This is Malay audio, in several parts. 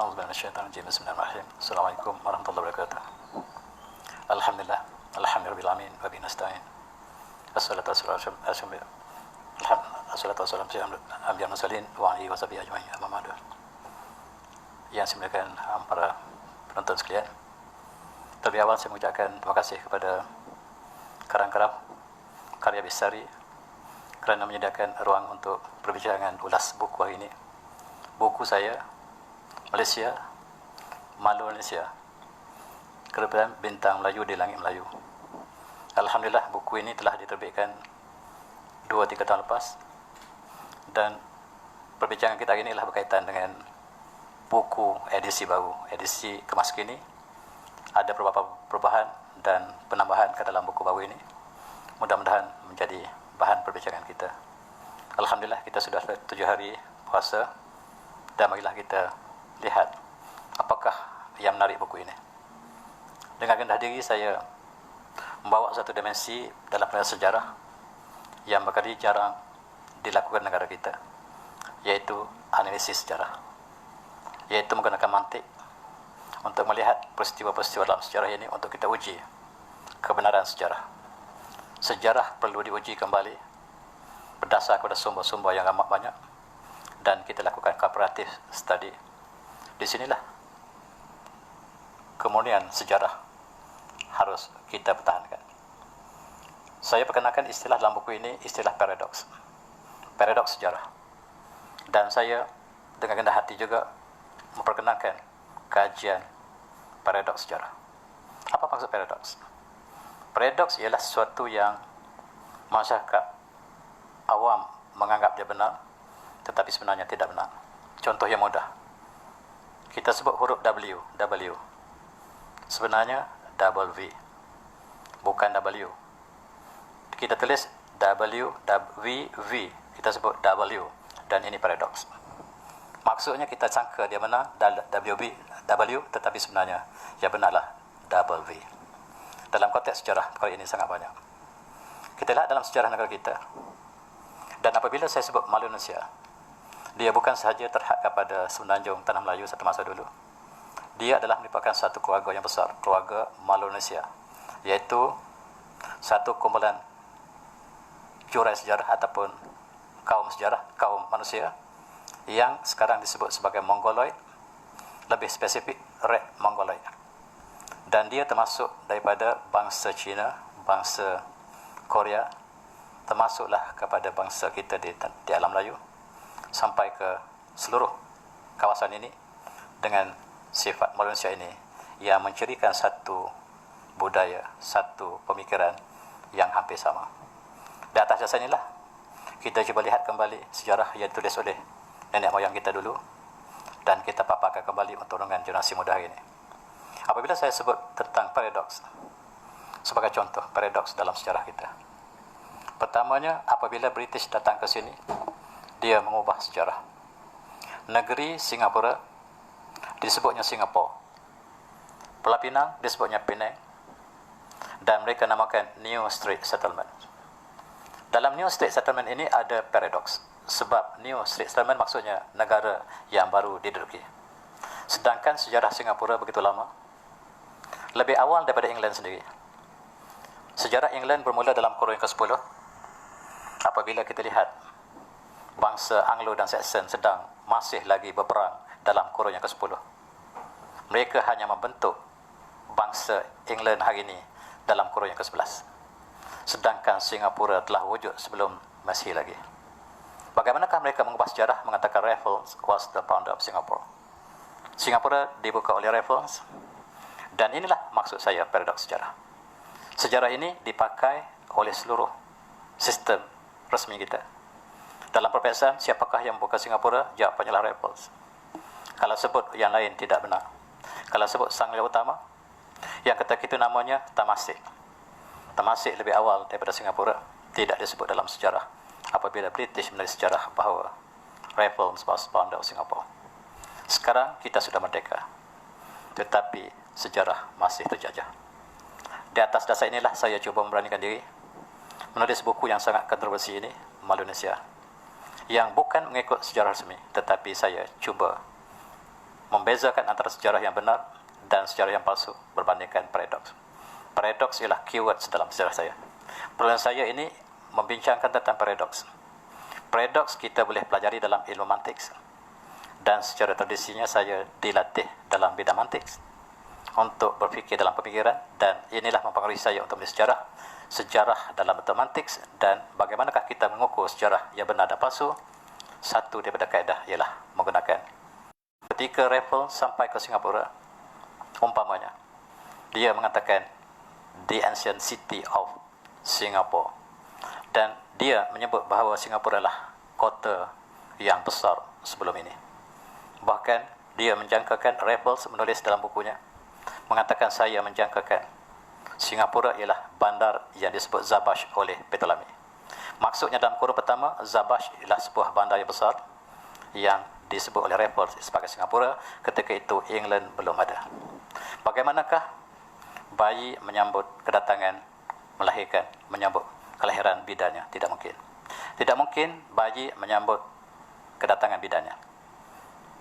A'udzubillahi Bismillahirrahmanirrahim. Assalamualaikum warahmatullahi wabarakatuh. Alhamdulillah, alhamdulillahirabbil wa bihi nasta'in. Assalatu wassalamu ala mursalin wa alihi washabihi ajmain. Amma ba'du. Yang saya muliakan para penonton sekalian, terlebih awal saya mengucapkan terima kasih kepada Karang-Karaf Karya Bestari kerana menyediakan ruang untuk perbincangan ulas buku hari ini. Buku saya, Malaysia, Malu Malaysia, Kerebutan Bintang Melayu di Langit Melayu. Alhamdulillah, buku ini telah diterbitkan 2-3 tahun lepas, dan perbincangan kita hari ini adalah berkaitan dengan buku edisi baru, edisi kemas kini. Ada beberapa perubahan dan penambahan ke dalam buku baru ini. Mudah-mudahan menjadi bahan perbincangan kita. Alhamdulillah, kita sudah 7 hari puasa, dan marilah kita lihat apakah yang menarik buku ini. Dengan rendah diri saya membawa satu dimensi dalam sejarah yang barangkali jarang dilakukan negara kita, yaitu analisis sejarah, yaitu menggunakan mantik untuk melihat peristiwa-peristiwa dalam sejarah ini untuk kita uji kebenaran sejarah. Sejarah perlu diuji kembali berdasar kepada sumber-sumber yang amat banyak, dan kita lakukan comparative study. Di sinilah kemurnian sejarah harus kita pertahankan. Saya perkenalkan istilah dalam buku ini, istilah paradoks. Paradoks sejarah. Dan saya dengan rendah hati juga memperkenalkan kajian paradoks sejarah. Apa maksud paradoks? Paradoks ialah sesuatu yang masyarakat awam menganggap dia benar, tetapi sebenarnya tidak benar. Contoh yang mudah, kita sebut huruf W. Sebenarnya double V, bukan W. Kita tulis V, kita sebut W, dan ini paradoks. Maksudnya kita sangka dia benar W, tetapi sebenarnya yang benarlah double V. Dalam konteks sejarah kali ini sangat banyak. Kita lihat dalam sejarah negara kita, dan apabila saya sebut Malu Indonesia, dia bukan sahaja terhad kepada semenanjung Tanah Melayu satu masa dulu. Dia adalah merupakan satu keluarga yang besar, keluarga Malu Indonesia, iaitu satu kumpulan jurai sejarah ataupun kaum manusia yang sekarang disebut sebagai Mongoloid, lebih spesifik Red Mongoloid. Dan dia termasuk daripada bangsa Cina, bangsa Korea, termasuklah kepada bangsa kita di alam Melayu, sampai ke seluruh kawasan ini, dengan sifat Malaysia ini yang mencirikan satu budaya, satu pemikiran yang hampir sama. Di atas dasar inilah kita cuba lihat kembali sejarah yang ditulis oleh nenek moyang kita dulu, dan kita paparkan kembali untuk dengan generasi muda hari ini. Apabila saya sebut tentang paradoks, sebagai contoh paradoks dalam sejarah kita, pertamanya apabila British datang ke sini, dia mengubah sejarah. Negeri Singapura disebutnya Singapore, Pulau Pinang disebutnya Penang, dan mereka namakan New Street Settlement. Dalam New Street Settlement ini ada paradoks, sebab New Street Settlement maksudnya negara yang baru diduduki. Sedangkan sejarah Singapura begitu lama, lebih awal daripada England sendiri. Sejarah England bermula dalam kurun ke-10, apabila kita lihat bangsa Anglo dan Saxon sedang masih lagi berperang dalam kurun yang ke-10. Mereka hanya membentuk bangsa England hari ini dalam kurun yang ke-11. Sedangkan Singapura telah wujud sebelum Masehi lagi. Bagaimanakah mereka mengubah sejarah mengatakan Raffles was the founder of Singapore? Singapura dibuka oleh Raffles, dan inilah maksud saya paradoks sejarah. Sejarah ini dipakai oleh seluruh sistem resmi kita. Dalam perperiksaan siapakah yang membuka Singapura, jawapannya adalah Raffles. Kalau sebut yang lain tidak benar. Kalau sebut sang leader utama, yang ketika itu namanya Temasek. Temasek lebih awal daripada Singapura, tidak disebut dalam sejarah apabila British menulis sejarah bahawa Raffles was founder of Singapore. Sekarang kita sudah merdeka, tetapi sejarah masih terjajah. Di atas dasar inilah saya cuba memberanikan diri menulis buku yang sangat kontroversi ini, Malu Indonesia, yang bukan mengikut sejarah resmi, tetapi saya cuba membezakan antara sejarah yang benar dan sejarah yang palsu berbandingkan paradoks. Paradoks ialah keyword dalam sejarah saya. Penulisan saya ini membincangkan tentang paradoks. Paradoks kita boleh pelajari dalam ilmu mantik, dan secara tradisinya saya dilatih dalam bidang mantik untuk berfikir dalam pemikiran, dan inilah mempengaruhi saya untuk menulis sejarah dalam bentuk mantik. Dan bagaimanakah kita mengukur sejarah yang benar dan palsu? Satu daripada kaedah ialah menggunakan, ketika Raffles sampai ke Singapura, umpamanya dia mengatakan the ancient city of Singapore, dan dia menyebut bahawa Singapura adalah kota yang besar sebelum ini. Bahkan dia menjangkakan, Raffles menulis dalam bukunya, mengatakan saya menjangkakan Singapura ialah bandar yang disebut Zabash oleh Ptolemy. Maksudnya dalam kurun pertama, Zabash ialah sebuah bandar yang besar yang disebut oleh Raffles sebagai Singapura. Ketika itu England belum ada. Bagaimanakah bayi menyambut kedatangan, menyambut kelahiran bidannya? Tidak mungkin. Tidak mungkin bayi menyambut kedatangan bidannya.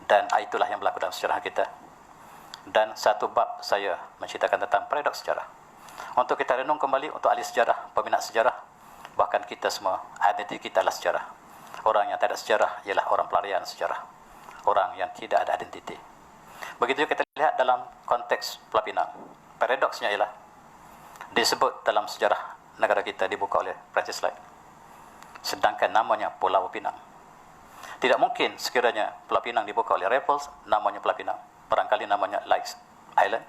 Dan itulah yang berlaku dalam sejarah kita. Dan satu bab saya menceritakan tentang paradoks sejarah. Untuk kita renung kembali, untuk ahli sejarah, peminat sejarah, bahkan kita semua, identiti kita adalah sejarah. Orang yang tak ada sejarah ialah orang pelarian sejarah, orang yang tidak ada identiti. Begitu juga kita lihat dalam konteks Pulau Pinang. Paradoksnya ialah disebut dalam sejarah negara kita dibuka oleh Francis Light, sedangkan namanya Pulau Pinang. Tidak mungkin sekiranya Pulau Pinang dibuka oleh Raffles, namanya Pulau Pinang. Barangkali namanya Light Island,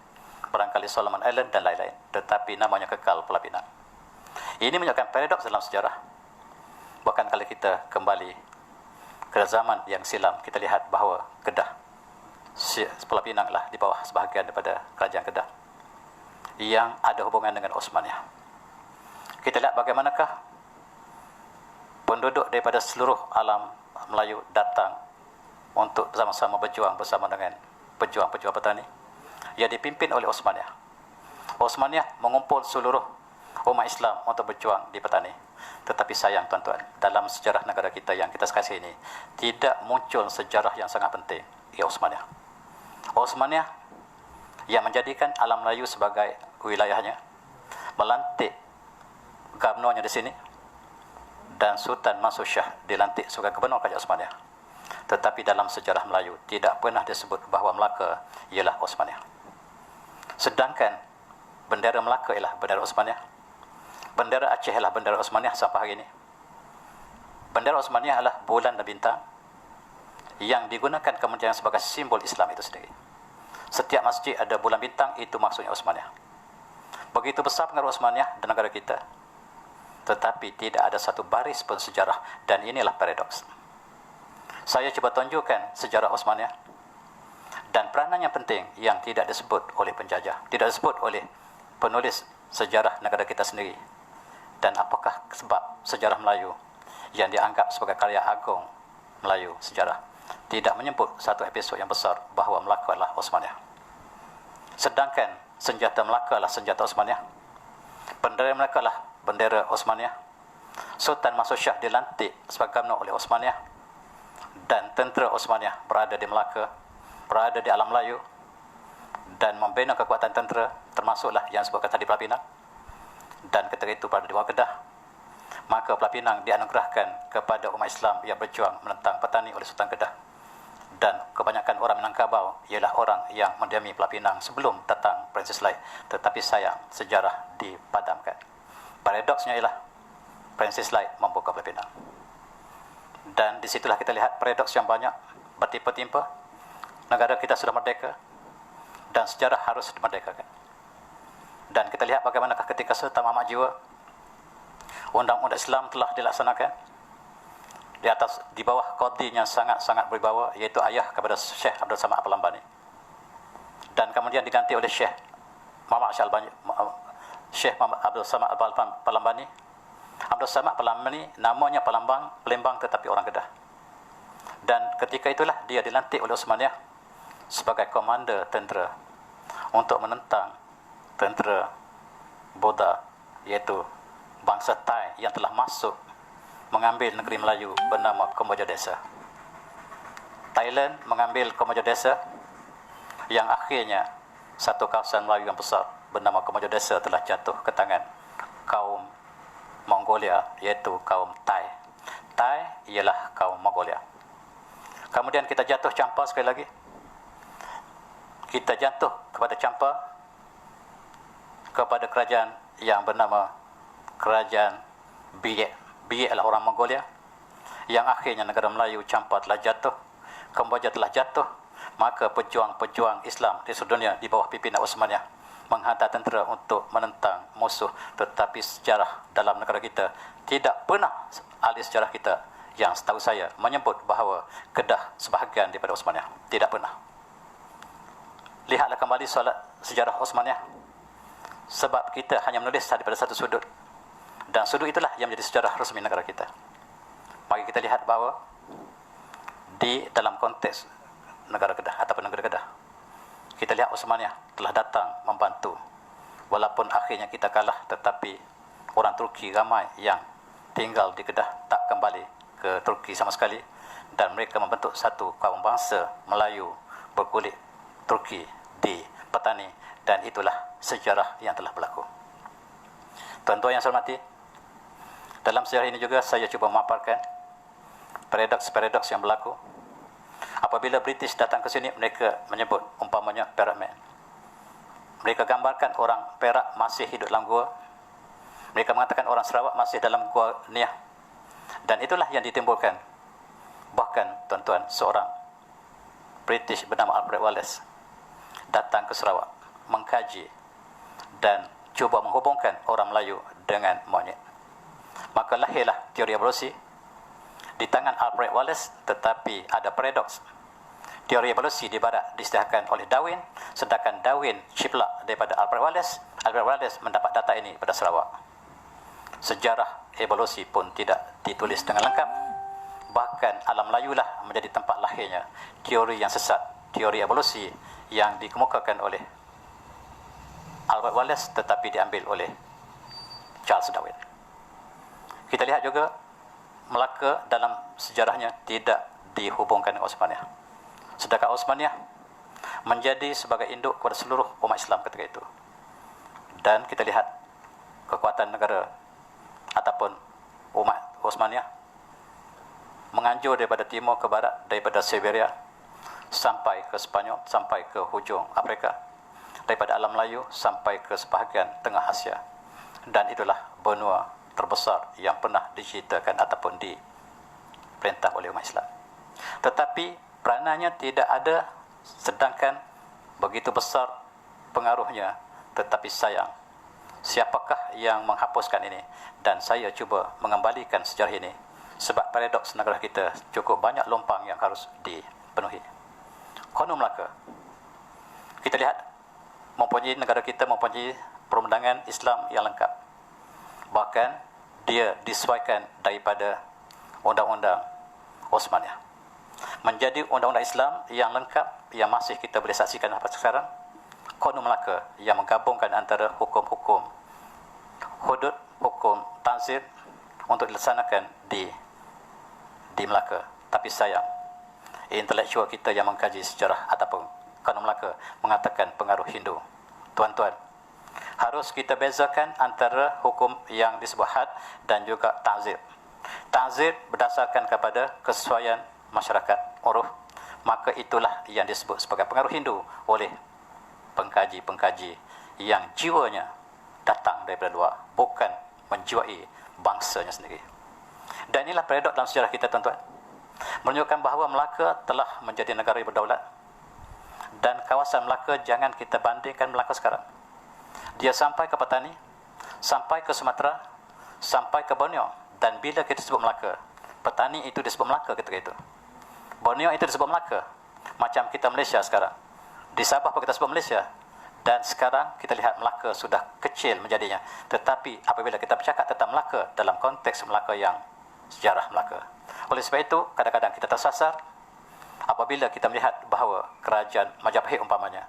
barangkali Solomon Island dan lain-lain, tetapi namanya kekal Pulau Pinang. Ini menunjukkan paradoks dalam sejarah. Bahkan kalau kita kembali ke zaman yang silam, kita lihat bahawa Kedah, Pulau Pinang lah di bawah sebahagian daripada kerajaan Kedah yang ada hubungan dengan Osmaniyah. Kita lihat bagaimanakah penduduk daripada seluruh alam Melayu datang untuk bersama-sama berjuang bersama dengan pejuang-pejuang petani yang dipimpin oleh Osmaniyah. Osmaniyah mengumpul seluruh umat Islam untuk berjuang di petani. Tetapi sayang tuan-tuan, dalam sejarah negara kita yang kita sekasihi ini, tidak muncul sejarah yang sangat penting, ialah Osmaniyah. Osmaniyah yang menjadikan alam Melayu sebagai wilayahnya, melantik gubernurnya di sini, dan Sultan Mansur Shah dilantik sebagai gubernur kerajaan Osmaniyah. Tetapi dalam sejarah Melayu tidak pernah disebut bahawa Melaka ialah Osmaniyah. Sedangkan bendera Melaka ialah bendera Osmaniyah, bendera Aceh adalah bendera Osmaniyah sampai hari ini. Bendera Osmaniyah adalah bulan dan bintang yang digunakan kemudian sebagai simbol Islam itu sendiri. Setiap masjid ada bulan bintang, itu maksudnya Osmaniyah. Begitu besar pengaruh Osmaniyah dan negara kita, tetapi tidak ada satu baris pun sejarah, dan inilah paradoks. Saya cuba tunjukkan sejarah Osmaniyah dan peranan yang penting yang tidak disebut oleh penjajah, tidak disebut oleh penulis sejarah negara kita sendiri. Dan apakah sebab sejarah Melayu yang dianggap sebagai karya agung Melayu sejarah tidak menyebut satu episod yang besar bahawa Melaka adalah Osmaniyah? Sedangkan senjata Melaka adalah senjata Osmaniyah, bendera Melaka adalah bendera Osmaniyah. Sultan Mansur Shah dilantik sebagai gubernur oleh Osmaniyah, dan tentera Osmaniyah berada di Melaka, berada di alam Melayu, dan membina kekuatan tentera, termasuklah yang disebutkan tadi Pulau Pinang. Dan ketika itu berada di bawah Kedah, maka Pulau Pinang dianugerahkan kepada umat Islam yang berjuang menentang petani oleh Sultan Kedah. Dan kebanyakan orang Minangkabau ialah orang yang mendiami Pulau Pinang sebelum datang Francis Light. Tetapi sayang, sejarah dipadamkan. Paradoksnya ialah Francis Light membuka Pulau Pinang. Dan disitulah kita lihat paradoks yang banyak bertimpa-timpa. Negara kita sudah merdeka dan sejarah harus dimerdekakan. Dan kita lihat bagaimanakah ketika Sultan Mahmud jiwa, undang-undang Islam telah dilaksanakan di bawah qadi yang sangat-sangat berwibawa, iaitu ayah kepada Syekh Abdul Samad Al-Palambani, dan kemudian diganti oleh Syekh Muhammad Abdul Samad Al-Palambani. Abdul Samad Al-Palambani namanya Palembang tetapi orang Kedah. Dan ketika itulah dia dilantik oleh Osmaniyah sebagai komander tentera untuk menentang tentera Boda, iaitu bangsa Thai yang telah masuk mengambil negeri Melayu bernama Komojodesa. Thailand mengambil Komojodesa yang akhirnya satu kawasan Melayu yang besar bernama Kemajuan Desa telah jatuh ke tangan kaum Mongolia, iaitu kaum Tai. Tai ialah kaum Mongolia. Kemudian kita jatuh campa sekali lagi. Kita jatuh kepada campa kepada kerajaan yang bernama Kerajaan Biak. Biak adalah orang Mongolia, yang akhirnya negara Melayu campa telah jatuh, Kamboja telah jatuh. Maka pejuang-pejuang Islam di seluruh dunia di bawah pimpinan Osmaniyah menghantar tentera untuk menentang musuh. Tetapi sejarah dalam negara kita tidak pernah, ahli sejarah kita yang setahu saya menyebut bahawa Kedah sebahagian daripada Osmaniyah. Tidak pernah. Lihatlah kembali solat sejarah Osmaniyah. Sebab kita hanya menulis daripada satu sudut, dan sudut itulah yang menjadi sejarah resmi negara kita. Mari kita lihat bahawa di dalam konteks negara Kedah ataupun negara Kedah, kita lihat Osmaniyah telah datang membantu. Walaupun akhirnya kita kalah, tetapi orang Turki ramai yang tinggal di Kedah tak kembali ke Turki sama sekali, dan mereka membentuk satu kaum bangsa Melayu berkulit Turki di Petani, dan itulah sejarah yang telah berlaku. Tuan-tuan yang saya hormati, dalam sejarah ini juga saya cuba memaparkan paradoks-paradoks yang berlaku. Apabila British datang ke sini, mereka menyebut umpamanya Perak Man. Mereka gambarkan orang Perak masih hidup dalam gua. Mereka mengatakan orang Sarawak masih dalam gua Niah. Dan itulah yang ditimbulkan. Bahkan tuan-tuan, seorang British bernama Alfred Wallace datang ke Sarawak, mengkaji dan cuba menghubungkan orang Melayu dengan monyet. Maka lahirlah teori evolusi di tangan Alfred Wallace, tetapi ada paradoks. Teori evolusi di barat disediakan oleh Darwin, sedangkan Darwin ciplak daripada Alfred Wallace. Alfred Wallace mendapat data ini pada Sarawak. Sejarah evolusi pun tidak ditulis dengan lengkap. Bahkan alam Melayu lah menjadi tempat lahirnya teori yang sesat, teori evolusi yang dikemukakan oleh Alfred Wallace tetapi diambil oleh Charles Darwin. Kita lihat juga Melaka dalam sejarahnya tidak dihubungkan dengan Osmaniyah. Sedangkan Osmaniyah menjadi sebagai induk kepada seluruh umat Islam ketika itu. Dan kita lihat kekuatan negara ataupun umat Osmaniyah menganjur daripada timur ke barat, daripada Siberia sampai ke Spanyol, sampai ke hujung Afrika, daripada alam Melayu sampai ke sebahagian tengah Asia. Dan itulah benua terbesar yang pernah diceritakan ataupun diperintah oleh umat Islam. Tetapi peranannya tidak ada, sedangkan begitu besar pengaruhnya. Tetapi sayang, siapakah yang menghapuskan ini? Dan saya cuba mengembalikan sejarah ini, sebab paradoks negara kita cukup banyak lompang yang harus dipenuhi. Konon Melaka, kita lihat mempunyai negara kita mempunyai perundangan Islam yang lengkap. Bahkan dia disesuaikan daripada undang-undang Osmaniyah menjadi undang-undang Islam yang lengkap, yang masih kita boleh saksikan sampai sekarang. Konon Melaka yang menggabungkan antara hukum-hukum hudud, hukum tanzir untuk dilaksanakan di Melaka. Tapi sayang, intelektual kita yang mengkaji sejarah ataupun Konon Melaka mengatakan pengaruh Hindu. Tuan-tuan, harus kita bezakan antara hukum yang disebut had dan juga ta'zir. Ta'zir berdasarkan kepada kesesuaian masyarakat uruf, maka itulah yang disebut sebagai pengaruh Hindu oleh pengkaji-pengkaji yang jiwanya datang daripada luar, bukan menjiwai bangsanya sendiri. Dan inilah paradoks dalam sejarah kita, tuan-tuan, menunjukkan bahawa Melaka telah menjadi negara yang berdaulat. Dan kawasan Melaka jangan kita bandingkan Melaka sekarang. Dia sampai ke Petani, sampai ke Sumatera, sampai ke Borneo. Dan bila kita sebut Melaka, Petani itu disebut Melaka ketika itu. Borneo itu disebut Melaka. Macam kita Malaysia sekarang. Di Sabah pun kita sebut Malaysia. Dan sekarang kita lihat Melaka sudah kecil menjadinya. Tetapi apabila kita bercakap tentang Melaka dalam konteks Melaka yang sejarah Melaka. Oleh sebab itu, kadang-kadang kita tersasar apabila kita melihat bahawa kerajaan Majapahit umpamanya,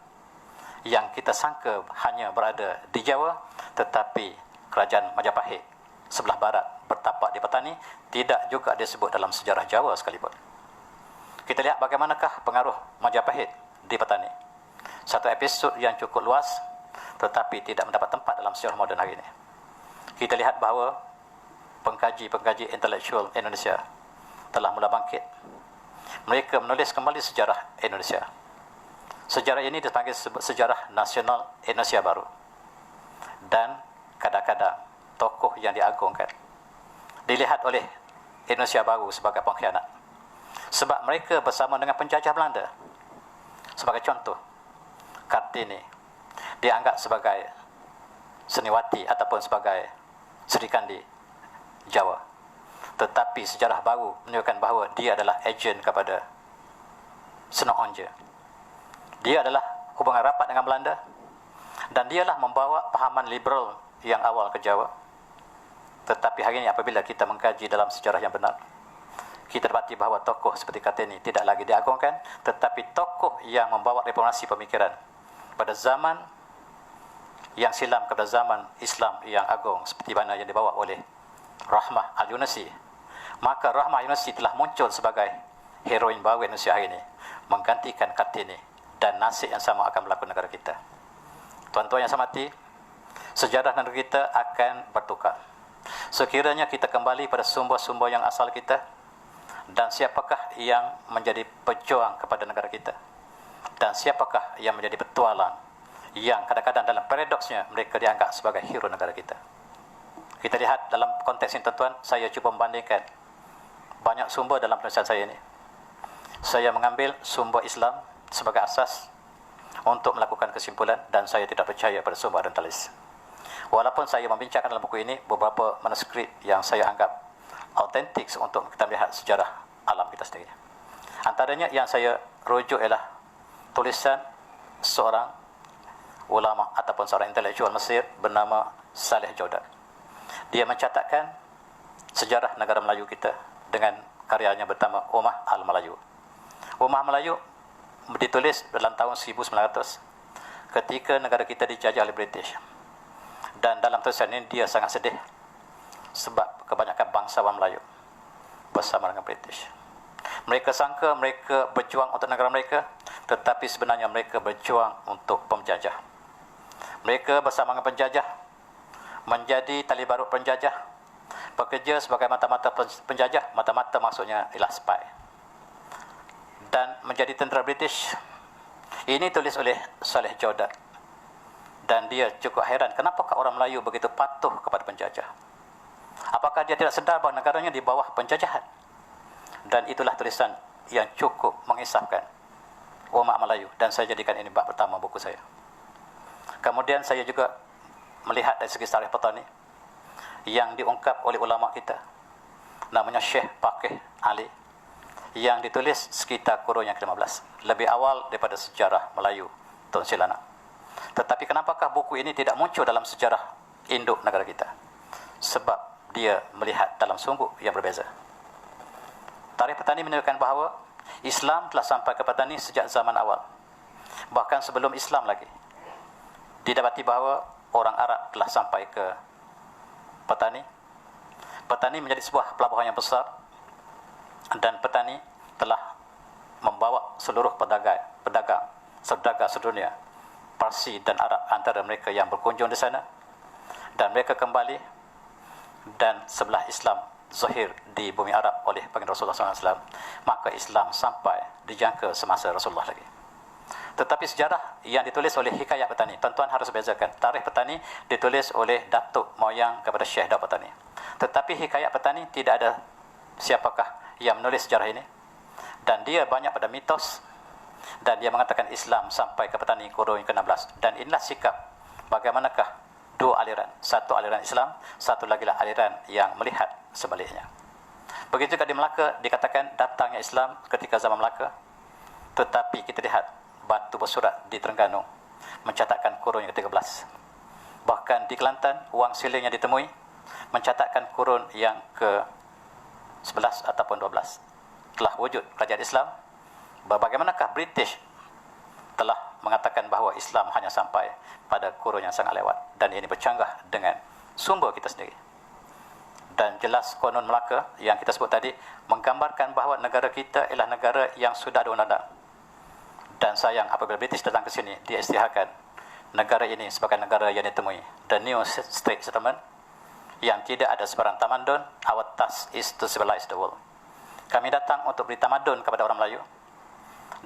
yang kita sangka hanya berada di Jawa, tetapi kerajaan Majapahit sebelah barat bertapak di Petani, tidak juga disebut dalam sejarah Jawa sekalipun. Kita lihat bagaimanakah pengaruh Majapahit di Petani. Satu episod yang cukup luas tetapi tidak mendapat tempat dalam sejarah moden hari ini. Kita lihat bahawa pengkaji-pengkaji intelektual Indonesia telah mula bangkit. Mereka menulis kembali sejarah Indonesia. Sejarah ini dipanggil sejarah nasional Indonesia baru. Dan kadang-kadang tokoh yang diagungkan dilihat oleh Indonesia baru sebagai pengkhianat. Sebab mereka bersama dengan penjajah Belanda. Sebagai contoh, Kartini dianggap sebagai seniwati ataupun sebagai Serikandi Jawa. Tetapi sejarah baru menunjukkan bahawa dia adalah ejen kepada Senok Onje. Dia adalah hubungan rapat dengan Belanda dan dialah membawa pahaman liberal yang awal ke Jawa. Tetapi hari ini apabila kita mengkaji dalam sejarah yang benar, kita dapati bahawa tokoh seperti Kartini tidak lagi diagungkan, tetapi tokoh yang membawa reformasi pemikiran pada zaman yang silam kepada zaman Islam yang agung seperti mana yang dibawa oleh Rahmah Al-Yunusi. Maka Rahmah Al-Yunusi telah muncul sebagai heroin baru Indonesia hari ini, menggantikan Kartini, dan nasib yang sama akan berlaku negara kita. Tuan-tuan yang saya hormati, sejarah negara kita akan bertukar. Sekiranya kita kembali pada sumber-sumber yang asal kita, dan siapakah yang menjadi pejuang kepada negara kita, dan siapakah yang menjadi petualang yang kadang-kadang dalam paradoksnya mereka dianggap sebagai hero negara kita. Kita lihat dalam konteks ini tuan-tuan, saya cuba membandingkan banyak sumber dalam penulisan saya ini. Saya mengambil sumber Islam sebagai asas untuk melakukan kesimpulan, dan saya tidak percaya pada sumber orientalis. Walaupun saya membincangkan dalam buku ini beberapa manuskrip yang saya anggap autentik untuk kita melihat sejarah alam kita sendiri. Antaranya yang saya rujuk ialah tulisan seorang ulama ataupun seorang intelektual Mesir bernama Saleh Jaudat. Dia mencatatkan sejarah negara Melayu kita dengan karyanya bernama Ummah Al-Melayu. Ummah Melayu ditulis dalam tahun 1900 ketika negara kita dijajah oleh British. Dan dalam tulisan ini dia sangat sedih sebab kebanyakan bangsawan Melayu bersama dengan British. Mereka sangka mereka berjuang untuk negara mereka, tetapi sebenarnya mereka berjuang untuk penjajah. Mereka bersama dengan penjajah menjadi tali barut penjajah, bekerja sebagai mata-mata penjajah. Mata-mata maksudnya ialah spy, dan menjadi tentera British. Ini tulis oleh Saleh Jaudat, dan dia cukup heran kenapakah orang Melayu begitu patuh kepada penjajah. Apakah dia tidak sedar bahawa negaranya di bawah penjajahan? Dan itulah tulisan yang cukup mengisahkan umat Melayu, dan saya jadikan ini bab pertama buku saya. Kemudian saya juga melihat dari segi tarikh petani yang diungkap oleh ulama kita, namanya Syekh Faqih Ali, yang ditulis sekitar kurun yang ke-15, lebih awal daripada sejarah Melayu Tun Silana. Tetapi kenapakah buku ini tidak muncul dalam sejarah induk negara kita? Sebab dia melihat dalam sumbu yang berbeza. Tarikh petani menunjukkan bahawa Islam telah sampai ke petani sejak zaman awal. Bahkan sebelum Islam lagi, didapati bahawa orang Arab telah sampai ke petani. Petani menjadi sebuah pelabuhan yang besar, dan petani telah membawa seluruh pedagang sedunia, Parsi dan Arab antara mereka yang berkunjung di sana, dan mereka kembali, dan sebelah Islam zahir di bumi Arab oleh baginda Rasulullah SAW, maka Islam sampai dijangka semasa Rasulullah lagi. Tetapi sejarah yang ditulis oleh Hikayat Petani, tuan-tuan harus bezakan. Tarikh petani ditulis oleh datuk moyang kepada Syekh Daud Petani. Tetapi Hikayat Petani tidak ada siapakah yang menulis sejarah ini, dan dia banyak pada mitos, dan dia mengatakan Islam sampai ke petani kurun ke-16. Dan inilah sikap bagaimanakah dua aliran, satu aliran Islam, satu lagi lah aliran yang melihat sebaliknya. Begitu juga di Melaka dikatakan datangnya Islam ketika zaman Melaka, tetapi kita lihat batu bersurat di Terengganu mencatatkan kurun yang ke-13. Bahkan di Kelantan wang siling yang ditemui mencatatkan kurun yang ke-11 ataupun 12 telah wujud kerajaan Islam. Bagaimanakah British telah mengatakan bahawa Islam hanya sampai pada kurun yang sangat lewat, dan ini bercanggah dengan sumber kita sendiri. Dan jelas Konun Melaka yang kita sebut tadi menggambarkan bahawa negara kita ialah negara yang sudah ada undang-undang, Dan sayang apabila British datang ke sini, dia isytiharkan negara ini sebagai negara yang ditemui, the new state settlement, yang tidak ada sebarang tamadun. Our task is to civilize the world. Kami datang untuk beri tamadun kepada orang Melayu,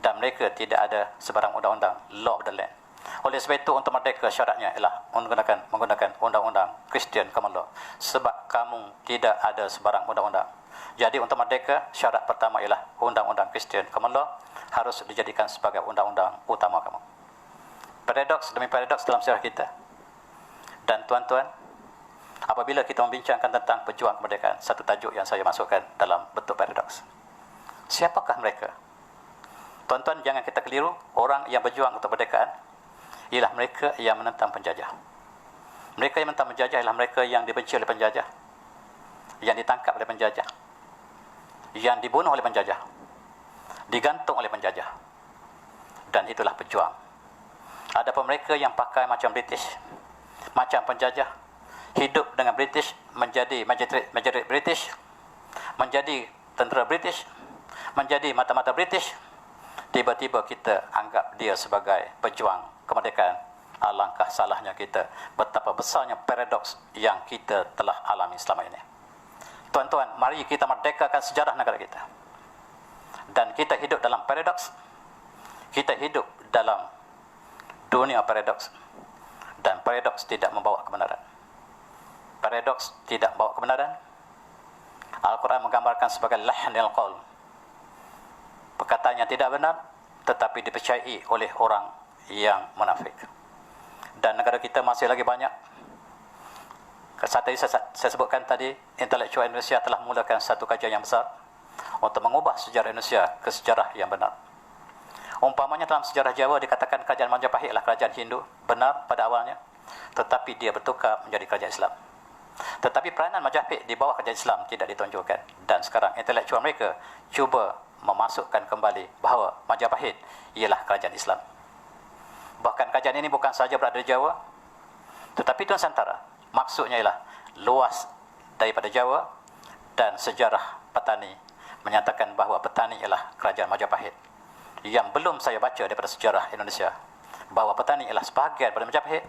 dan mereka tidak ada sebarang undang-undang, law of the land. Oleh sebab itu, untuk merdeka syaratnya ialah menggunakan undang-undang Christian common law. Sebab kamu tidak ada sebarang undang-undang. Jadi untuk merdeka, syarat pertama ialah undang-undang Christian common law harus dijadikan sebagai undang-undang utama kamu. Paradoks demi paradoks dalam sejarah kita. Dan tuan-tuan, apabila kita membincangkan tentang pejuang kemerdekaan, satu tajuk yang saya masukkan dalam bentuk paradoks. Siapakah mereka? Tuan-tuan, jangan kita keliru. Orang yang berjuang untuk kemerdekaan ialah mereka yang menentang penjajah. Mereka yang menentang penjajah ialah mereka yang dibenci oleh penjajah, yang ditangkap oleh penjajah, yang dibunuh oleh penjajah, digantung oleh penjajah. Dan itulah pejuang. Ada pun mereka yang pakai macam British, macam penjajah, hidup dengan British, menjadi majorit British, menjadi tentera British, menjadi mata-mata British. Tiba-tiba kita anggap dia sebagai pejuang kemerdekaan. Alangkah salahnya kita, betapa besarnya paradoks yang kita telah alami selama ini. Tuan-tuan, mari kita merdekakan sejarah negara kita. Dan kita hidup dalam paradoks. Kita hidup dalam dunia paradoks. Dan paradoks tidak membawa kebenaran. Paradoks tidak membawa kebenaran. Al-Quran menggambarkan sebagai lahnil qaul. Perkataan yang tidak benar, tetapi dipercayai oleh orang yang munafik. Dan negara kita masih lagi banyak. Saya sebutkan tadi, intelektual Indonesia telah memulakan satu kajian yang besar untuk mengubah sejarah Indonesia ke sejarah yang benar. Umpamanya dalam sejarah Jawa dikatakan kerajaan Majapahit adalah kerajaan Hindu, benar pada awalnya, tetapi dia bertukar menjadi kerajaan Islam. Tetapi peranan Majapahit di bawah kerajaan Islam tidak ditonjolkan. Dan sekarang intelektual mereka cuba memasukkan kembali bahawa Majapahit ialah kerajaan Islam. Bahkan kerajaan ini bukan sahaja berada di Jawa, tetapi di Nusantara. Maksudnya ialah luas daripada Jawa, dan sejarah petani menyatakan bahawa petani ialah kerajaan Majapahit. Yang belum saya baca daripada sejarah Indonesia, bahawa petani ialah sebahagian daripada Majapahit,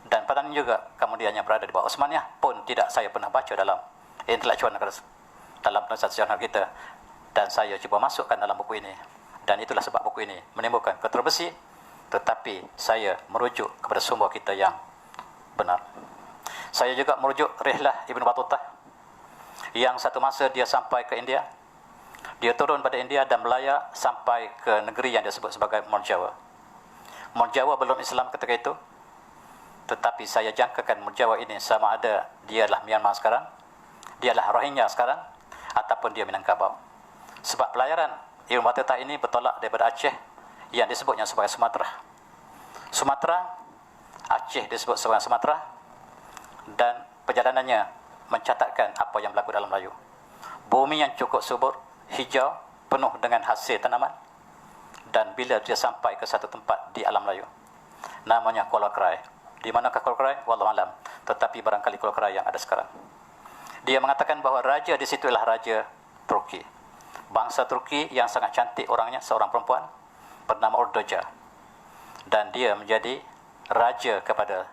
dan petani juga kemudiannya berada di bawah Osmaniyah pun tidak saya pernah baca dalam intelektual negara, dalam penulisan sejarah kita. Dan saya cuba masukkan dalam buku ini. Dan itulah sebab buku ini menimbulkan kontroversi, tetapi saya merujuk kepada sumber kita yang benar. Saya juga merujuk Rihlah Ibn Battuta, yang satu masa dia sampai ke India. Dia turun pada India dan melayar sampai ke negeri yang disebut sebagai Mor Jawa. Mor Jawa belum Islam ketika itu, tetapi saya jangkakan Mor Jawa ini sama ada dia adalah Myanmar sekarang, dia adalah Rohingya sekarang, ataupun dia Minangkabau. Sebab pelayaran Ibn Battuta ini bertolak daripada Aceh, yang disebutnya sebagai Sumatera. Sumatera, Aceh disebut sebagai Sumatera, dan perjalanannya mencatatkan apa yang berlaku dalam Melayu. Bumi yang cukup subur, hijau, penuh dengan hasil tanaman. Dan bila dia sampai ke satu tempat di alam Melayu, namanya Kuala Krai. Di manakah Kuala Krai? Wallahu alam. Tetapi barangkali Kuala Krai yang ada sekarang. Dia mengatakan bahawa raja di situ ialah raja Turki. Bangsa Turki yang sangat cantik orangnya, seorang perempuan bernama Urdoja. Dan dia menjadi raja kepada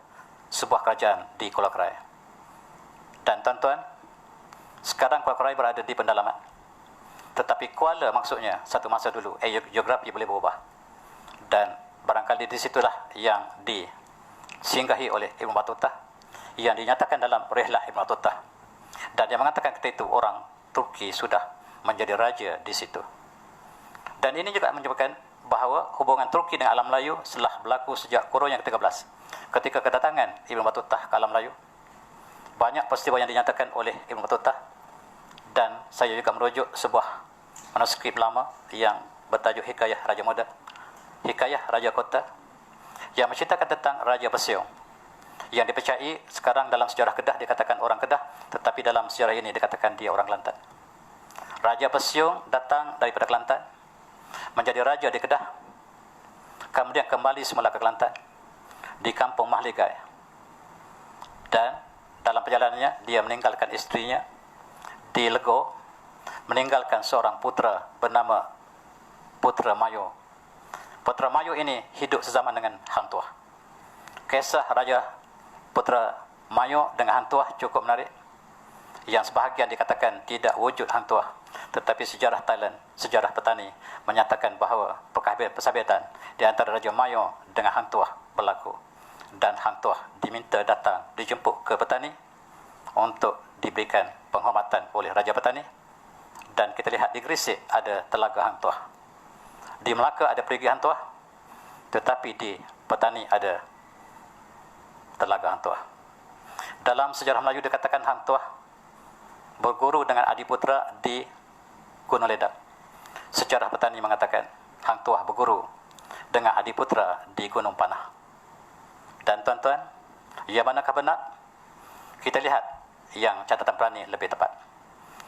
sebuah kerajaan di Kuala Krai. Dan tuan-tuan, sekarang Kuala Krai berada di pendalaman. Tetapi Kuala maksudnya satu masa dulu, geografi boleh berubah. Dan barangkali di situlah yang disinggahi oleh Ibn Battuta, yang dinyatakan dalam Rihlah Ibn Battuta. Dan dia mengatakan ketika itu orang Turki sudah menjadi raja di situ. Dan ini juga menyebabkan bahawa hubungan Turki dengan alam Melayu telah berlaku sejak kurun yang ke-13. Ketika kedatangan Ibn Battuta ke alam Melayu, banyak peristiwa yang dinyatakan oleh Ibn Battuta. Dan saya juga merujuk sebuah manuskrip lama yang bertajuk Hikayah Raja Muda, Hikayah Raja Kota, yang menceritakan tentang Raja Besiung, yang dipercayai sekarang dalam sejarah Kedah dikatakan orang Kedah, tetapi dalam sejarah ini dikatakan dia orang Kelantan. Raja Besiung datang daripada Kelantan, menjadi raja di Kedah, kemudian kembali semula ke Kelantan, di kampung Mahligai. Dan dalam perjalanannya, dia meninggalkan isterinya di Lego, meninggalkan seorang putera bernama Putra Mayo. Putera Melayu ini hidup sezaman dengan Hang Tuah. Kisah Raja Putera Melayu dengan Hang Tuah cukup menarik, yang sebahagian dikatakan tidak wujud Hang Tuah, tetapi sejarah Thailand, sejarah petani menyatakan bahawa persahabatan di antara Raja Melayu dengan Hang Tuah berlaku, dan Hang Tuah diminta datang dijemput ke petani untuk diberikan penghormatan oleh Raja Petani. Dan kita lihat di Gresik ada Telaga Hang Tuah, di Melaka ada Perigi Hang Tuah, tetapi di Petani ada Telaga Hang Tuah. Dalam sejarah Melayu dikatakan Hang Tuah berguru dengan Adiputra di Gunung Ledang. Sejarah Petani mengatakan Hang Tuah berguru dengan Adiputra di Gunung Panah. Dan tuan-tuan, yang manakah benar? Kita lihat yang catatan Perani lebih tepat.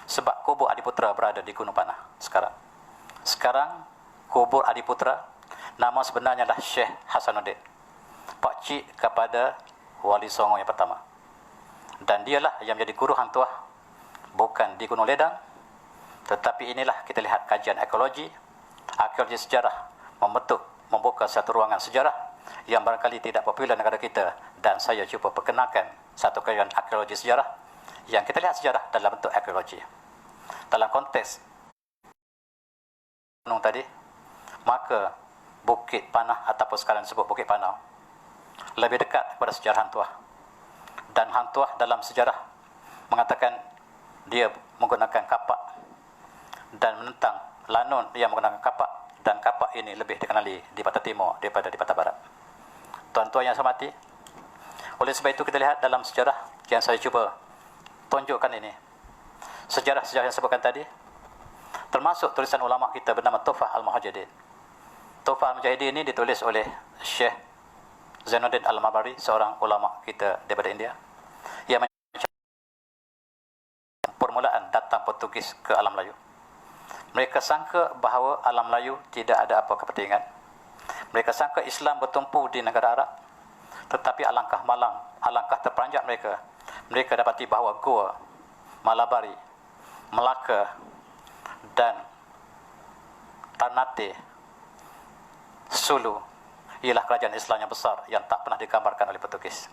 Sebab kubur Adiputra berada di Gunung Panah sekarang. Sekarang kubur Adiputra, nama sebenarnya adalah Syekh Hasanuddin, pakcik kepada Wali Songo yang pertama. Dan dialah yang menjadi guru Hang Tuah, bukan di Gunung Ledang, tetapi inilah kita lihat kajian arkeologi sejarah membuka satu ruangan sejarah yang barangkali tidak popular negara kita, dan saya cuba perkenalkan satu kajian arkeologi sejarah yang kita lihat sejarah dalam bentuk arkeologi. Dalam konteks gunung tadi, maka Bukit Panah ataupun sekarang disebut Bukit Panau lebih dekat kepada sejarah Hang Tuah. Dan Hang Tuah dalam sejarah mengatakan dia menggunakan kapak dan menentang Lanun yang menggunakan kapak, dan kapak ini lebih dikenali di Patah Timur daripada di Patah Barat. Tuan-tuan yang saya hormati, oleh sebab itu kita lihat dalam sejarah yang saya cuba tunjukkan ini, sejarah-sejarah yang sebutkan tadi, termasuk tulisan ulama kita bernama Tuhfah Al-Muhajidin. Tuhfah Al-Muhajidin ini ditulis oleh Syekh Zainuddin Al-Mabari, seorang ulama kita daripada India, yang permulaan datang Portugis ke alam Melayu. Mereka sangka bahawa alam Melayu tidak ada apa kepentingan. Mereka sangka Islam bertumpu di negara Arab. Tetapi alangkah malang, alangkah terperanjat mereka. Mereka dapati bahawa Goa, Malabari, Melaka dan Ternate, Sulu ialah kerajaan Islam yang besar yang tak pernah digambarkan oleh Portugis.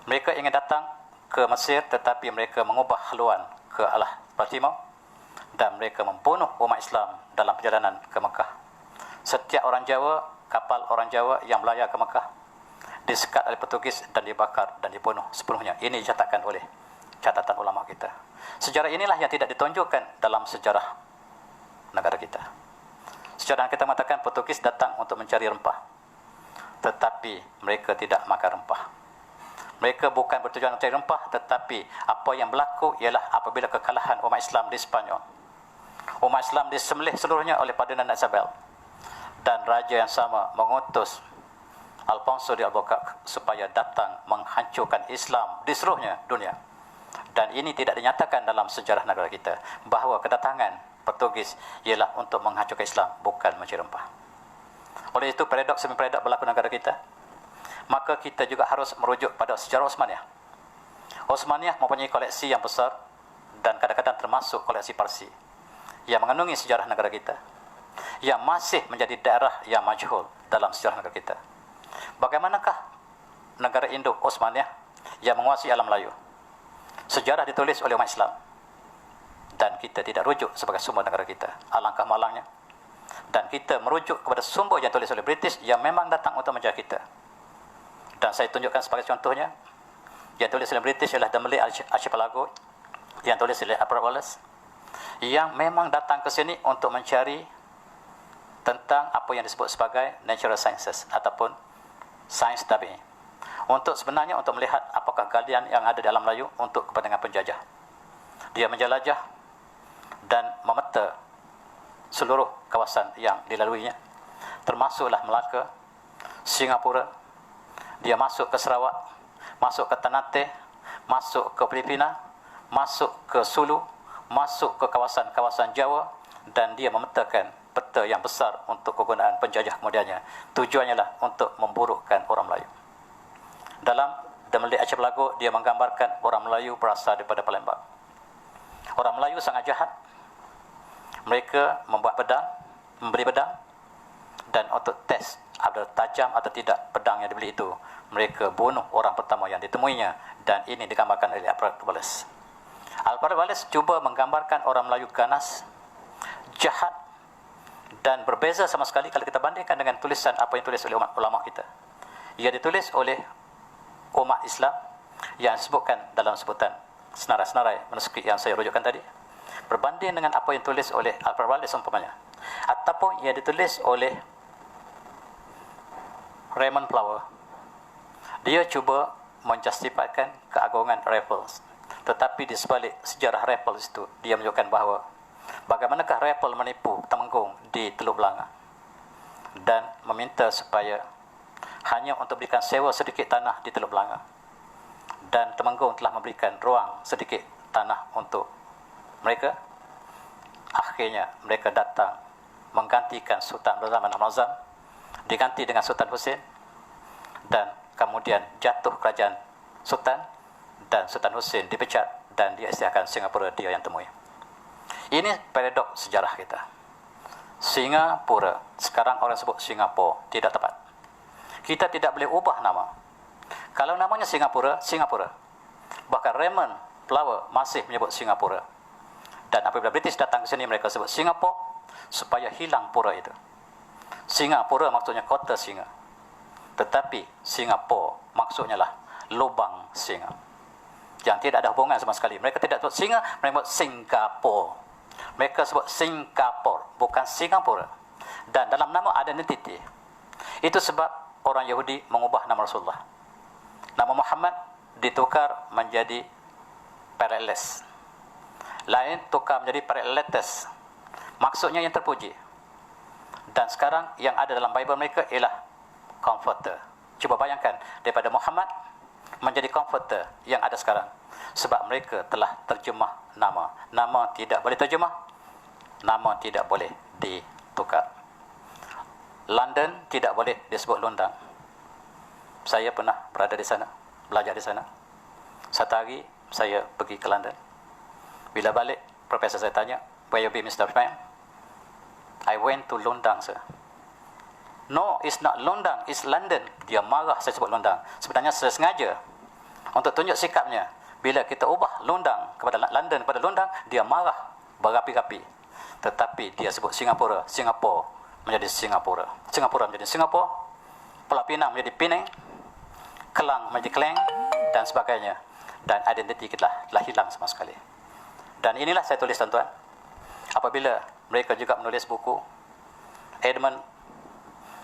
Mereka ingin datang ke Mesir, tetapi mereka mengubah haluan ke arah Timur, dan mereka membunuh umat Islam dalam perjalanan ke Mekah. Setiap orang Jawa, kapal orang Jawa yang melayar ke Mekah disekat oleh Portugis dan dibakar dan dibunuh sepenuhnya. Ini dicatatkan oleh catatan ulama kita. Sejarah inilah yang tidak ditunjukkan dalam sejarah negara kita. Sejarah kita mengatakan Portugis datang untuk mencari rempah, tetapi mereka tidak makan rempah. Mereka bukan bertujuan mencari rempah, tetapi apa yang berlaku ialah apabila kekalahan umat Islam di Spanyol, umat Islam disembelih seluruhnya oleh Ferdinand Isabel, dan raja yang sama mengutus Alfonso de Albuquerque supaya datang menghancurkan Islam di seluruhnya dunia. Dan ini tidak dinyatakan dalam sejarah negara kita bahawa kedatangan Portugis ialah untuk menghancurkan Islam, bukan mencari rempah. Oleh itu paradoks demi paradoks berlaku negara kita. Maka kita juga harus merujuk pada sejarah Osmaniyah. Osmaniyah mempunyai koleksi yang besar dan kadang-kadang termasuk koleksi Parsi yang mengandungi sejarah negara kita, yang masih menjadi daerah yang majhul dalam sejarah negara kita. Bagaimanakah negara induk Osmaniyah yang menguasai alam Melayu? Sejarah ditulis oleh umat Islam, dan kita tidak rujuk sebagai sumber negara kita. Alangkah malangnya. Dan kita merujuk kepada sumber yang ditulis oleh British yang memang datang untuk menjajah kita. Dan saya tunjukkan sebagai contohnya, yang tulis oleh British ialah The Malay Archipelago, yang tulis oleh Alfred Wallace, yang memang datang ke sini untuk mencari tentang apa yang disebut sebagai natural sciences ataupun sains tabi'i, untuk sebenarnya untuk melihat apakah galian yang ada di alam Melayu untuk kepentingan penjajah. Dia menjelajah dan memeta seluruh kawasan yang dilaluinya, termasuklah Melaka, Singapura. Dia masuk ke Sarawak, masuk ke Ternate, masuk ke Filipina, masuk ke Sulu, masuk ke kawasan-kawasan Jawa, dan dia memetakan peta yang besar untuk kegunaan penjajah kemudiannya. Tujuannya lah untuk memburukkan orang Melayu. Dalam The Malay Archipelago, dia menggambarkan orang Melayu berasal daripada Palembang. Orang Melayu sangat jahat. Mereka membuat pedang, membeli pedang, Dan untuk tes ada tajam atau tidak pedang yang dibeli itu, mereka bunuh orang pertama yang ditemuinya, dan ini digambarkan oleh Alfred Wallace. Alfred Wallace cuba menggambarkan orang Melayu ganas, jahat, dan berbeza sama sekali kalau kita bandingkan dengan tulisan apa yang ditulis oleh ulama kita. Ia ditulis oleh umat Islam yang disebutkan dalam sebutan senarai-senarai manuskrip yang saya rujukkan tadi, berbanding dengan apa yang ditulis oleh Alfred Wallace umpamanya, ataupun ia ditulis oleh Raymond Flower. Dia cuba menjustifikan keagungan Raffles, tetapi di sebalik sejarah Raffles itu, dia menunjukkan bahawa bagaimanakah Raffles menipu Temenggung di Teluk Belanga dan meminta supaya hanya untuk berikan sewa sedikit tanah di Teluk Belanga, dan Temenggung telah memberikan ruang sedikit tanah untuk mereka. Akhirnya mereka datang menggantikan Sultan Zaman Ahmad Azam, diganti dengan Sultan Husain, dan kemudian jatuh kerajaan Sultan, dan Sultan Husain dipecat dan dia isytiharkan Singapura dia yang temui. Ini paradoks sejarah kita. Singapura, sekarang orang sebut Singapura, tidak tepat. Kita tidak boleh ubah nama. Kalau namanya Singapura, Singapura. Bahkan Raymond Flower masih menyebut Singapura. Dan apabila British datang ke sini, mereka sebut Singapura supaya hilang pura itu. Singapura maksudnya kota singa, tetapi Singapura maksudnya lah lubang singa, yang tidak ada hubungan sama sekali. Mereka tidak sebut singa, mereka sebut Singapura. Mereka sebut Singapura, bukan Singapura. Dan dalam nama ada identiti. Itu sebab orang Yahudi mengubah nama Rasulullah. Nama Muhammad ditukar menjadi Pericles, lain tukar menjadi Pericletes, maksudnya yang terpuji. Dan sekarang yang ada dalam Bible mereka ialah Comforter. Cuba bayangkan, daripada Muhammad menjadi Comforter yang ada sekarang, sebab mereka telah terjemah nama. Nama tidak boleh terjemah, nama tidak boleh ditukar. London tidak boleh disebut Londang. Saya pernah berada di sana, belajar di sana. Satu hari saya pergi ke London. Bila balik, profesor saya tanya, "Where you be, Mr. Fahim?" "I went to Londang, sir." "No, it's not Londang, it's London." Dia marah saya sebut Londang. Sebenarnya saya sengaja untuk tunjuk sikapnya. Bila kita ubah Londang kepada London kepada Londang, dia marah berapi-api. Tetapi dia sebut Singapura, Singapura menjadi Singapura, Singapura menjadi Singapura, Pulau Pinang menjadi Penang, Kelang menjadi Kelang, dan sebagainya. Dan identiti kita telah hilang sama sekali. Dan inilah saya tulis, tuan-tuan, apabila mereka juga menulis buku, Edmund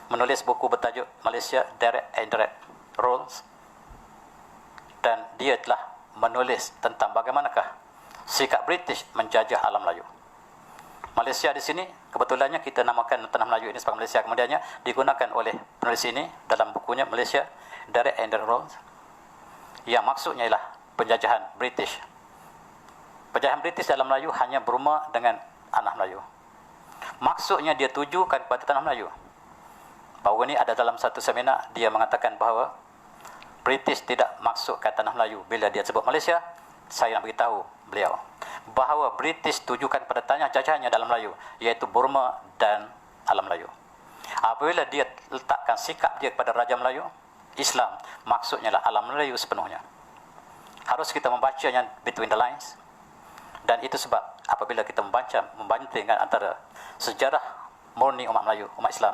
menulis buku bertajuk Malaysia Direct and Indirect Rules, dan dia telah menulis tentang bagaimanakah sikap British menjajah alam Melayu. Malaysia di sini, kebetulannya kita namakan tanah Melayu ini sebagai Malaysia, kemudiannya digunakan oleh penulis ini dalam bukunya Malaysia Direct and Indirect Rules, yang maksudnya ialah penjajahan British. Penjajahan British dalam Melayu hanya berumah dengan anak Melayu. Maksudnya dia tujukan kepada tanah Melayu. Bahawa ini ada dalam satu seminar, dia mengatakan bahawa British tidak masukkan tanah Melayu. Bila dia sebut Malaysia, saya nak beritahu beliau bahawa British tujukan pada tanah jajahannya dalam Melayu, iaitu Burma dan alam Melayu. Apabila dia letakkan sikap dia kepada Raja Melayu, Islam, maksudnya lah alam Melayu sepenuhnya. Harus kita membacanya between the lines. Dan itu sebab apabila kita membandingkan antara sejarah murni umat Melayu, umat Islam,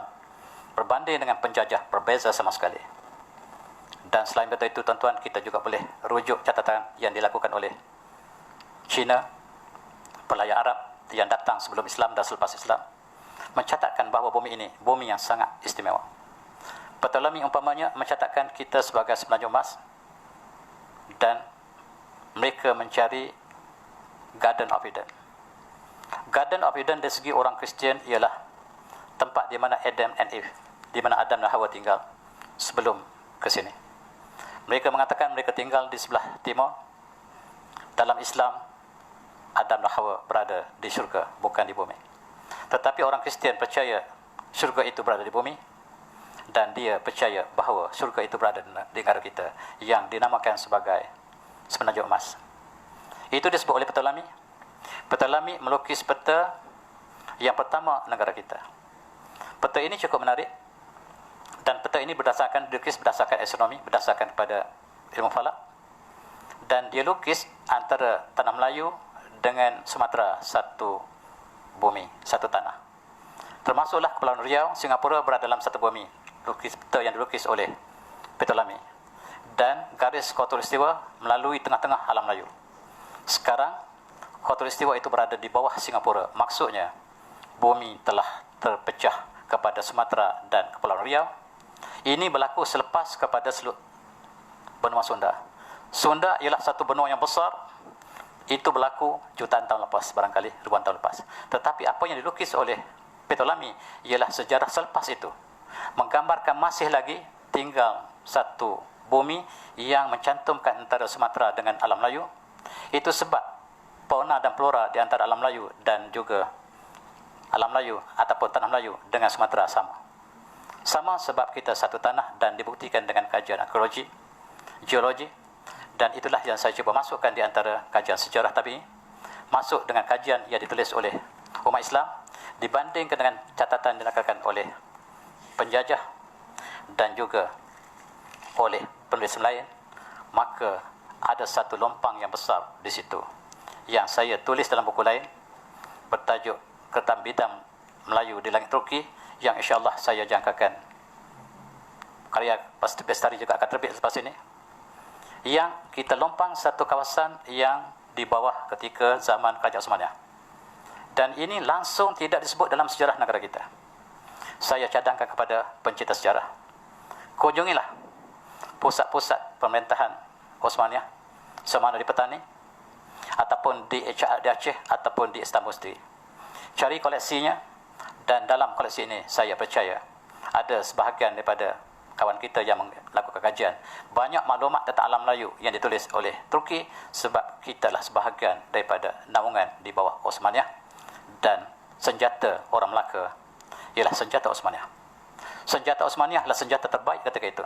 berbanding dengan penjajah, berbeza sama sekali. Dan selain daripada itu, tuan-tuan, kita juga boleh rujuk catatan yang dilakukan oleh Cina, pelayar Arab yang datang sebelum Islam dan selepas Islam, mencatatkan bahawa bumi ini bumi yang sangat istimewa. Ptolemy umpamanya mencatatkan kita sebagai semenanjung emas, dan mereka mencari Garden of Eden. Garden of Eden dari segi orang Kristian ialah tempat di mana Adam and Eve, di mana Adam dan Hawa tinggal sebelum ke sini. Mereka mengatakan mereka tinggal di sebelah timur. Dalam Islam, Adam dan Hawa berada di syurga, bukan di bumi. Tetapi orang Kristian percaya syurga itu berada di bumi, dan dia percaya bahawa syurga itu berada di negara kita yang dinamakan sebagai semenanjung emas. Itu disebut oleh Ptolemy. Ptolemy melukis peta yang pertama negara kita. Peta ini cukup menarik, dan peta ini dilukis berdasarkan astronomi, berdasarkan pada ilmu falak, dan dia lukis antara tanah Melayu dengan Sumatera satu bumi, satu tanah. Termasuklah Kepulauan Riau, Singapura berada dalam satu bumi. Peta yang dilukis oleh Ptolemy, dan garis khatulistiwa melalui tengah-tengah alam Melayu. Sekarang khatulistiwa itu berada di bawah Singapura. Maksudnya bumi telah terpecah kepada Sumatera dan Kepulauan Riau. Ini berlaku selepas kepada seluruh benua Sunda. Sunda ialah satu benua yang besar. Itu berlaku jutaan tahun lepas, barangkali ribuan tahun lepas. Tetapi apa yang dilukis oleh Ptolemy ialah sejarah selepas itu, menggambarkan masih lagi tinggal satu bumi yang mencantumkan antara Sumatera dengan alam Melayu. Itu sebab fauna dan flora di antara alam Melayu dan juga alam Melayu ataupun tanah Melayu dengan Sumatera sama. Sama sebab kita satu tanah, dan dibuktikan dengan kajian arkeologi, geologi, dan itulah yang saya cuba masukkan di antara kajian sejarah tadi, masuk dengan kajian yang ditulis oleh umat Islam dibandingkan dengan catatan yang dilakukan oleh penjajah dan juga oleh penulis lain. Maka ada satu lompang yang besar di situ yang saya tulis dalam buku lain bertajuk Ketam Bidang Melayu di Langit Turki, yang insyaAllah saya jangkakan karya Bestari juga akan terbit selepas ini, yang kita lompang satu kawasan yang di bawah ketika zaman Kerajaan Osmania, dan ini langsung tidak disebut dalam sejarah negara kita. Saya cadangkan kepada pencinta sejarah, kunjungilah pusat-pusat pemerintahan Osmania, sama ada di Petani ataupun di Aceh ataupun di Istanbul sendiri. Cari koleksinya, dan dalam koleksi ini saya percaya ada sebahagian daripada kawan kita yang melakukan kajian. Banyak maklumat tentang alam Melayu yang ditulis oleh Turki, sebab kita lah sebahagian daripada naungan di bawah Osmania, dan senjata orang Melaka ialah senjata Osmania. Senjata Osmania adalah senjata terbaik ketika itu,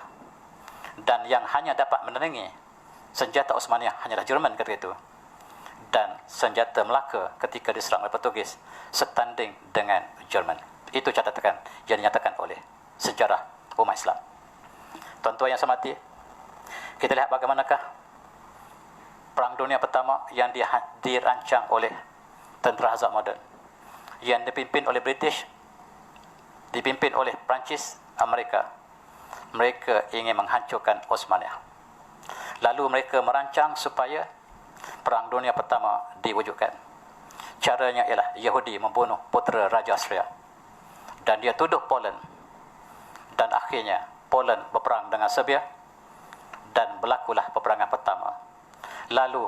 dan yang hanya dapat menerangi senjata Osmania hanyalah Jerman ketika itu, dan senjata Melaka ketika diserang oleh Portugis setanding dengan Jerman. Itu catatan yang dinyatakan oleh sejarah umat Islam. Tuan-tuan yang saya hormati, kita lihat bagaimanakah Perang Dunia Pertama yang dirancang oleh tentera Azab moden, yang dipimpin oleh British, dipimpin oleh Perancis, Amerika. Mereka ingin menghancurkan Osmania. Lalu mereka merancang supaya Perang Dunia Pertama diwujudkan. Caranya ialah Yahudi membunuh putera Raja Austria, dan dia tuduh Poland, dan akhirnya Poland berperang dengan Serbia, dan berlakulah peperangan pertama. Lalu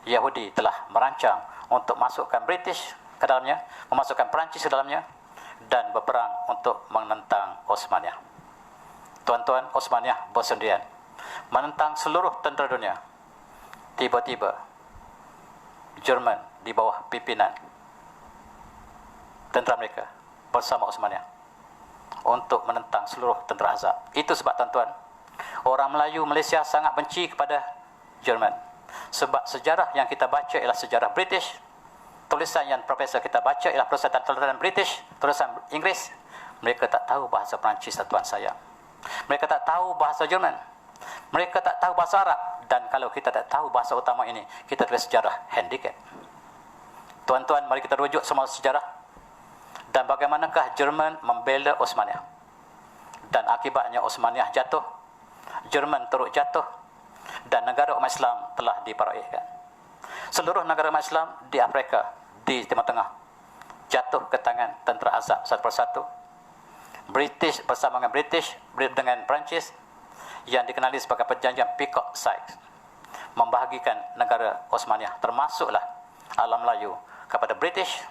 Yahudi telah merancang untuk masukkan British ke dalamnya, memasukkan Perancis ke dalamnya, dan berperang untuk menentang Osmania. Tuan-tuan, Osmania bersendirian menentang seluruh tentera dunia. Tiba-tiba Jerman di bawah pimpinan tentera mereka bersama Osmania untuk menentang seluruh tentera Azab. Itu sebab, tuan-tuan, orang Melayu Malaysia sangat benci kepada Jerman, sebab sejarah yang kita baca ialah sejarah British, tulisan yang profesor kita baca ialah tulisan British, tulisan Inggeris. Mereka tak tahu bahasa Perancis, tuan saya. Mereka tak tahu bahasa Jerman. Mereka tak tahu bahasa Arab. Dan kalau kita tak tahu bahasa utama ini, kita tulis sejarah handicap. Tuan-tuan, mari kita rujuk semua sejarah. Dan bagaimanakah Jerman membela Osmania, dan akibatnya Osmania jatuh, Jerman turut jatuh, dan negara umat Islam telah diparaikan. Seluruh negara umat Islam di Afrika, di Timur Tengah, jatuh ke tangan tentera Azab satu persatu. British bersama dengan British, dengan Perancis, yang dikenali sebagai perjanjian Peacock-Sykes, membahagikan negara Osmania, termasuklah alam Melayu, kepada British,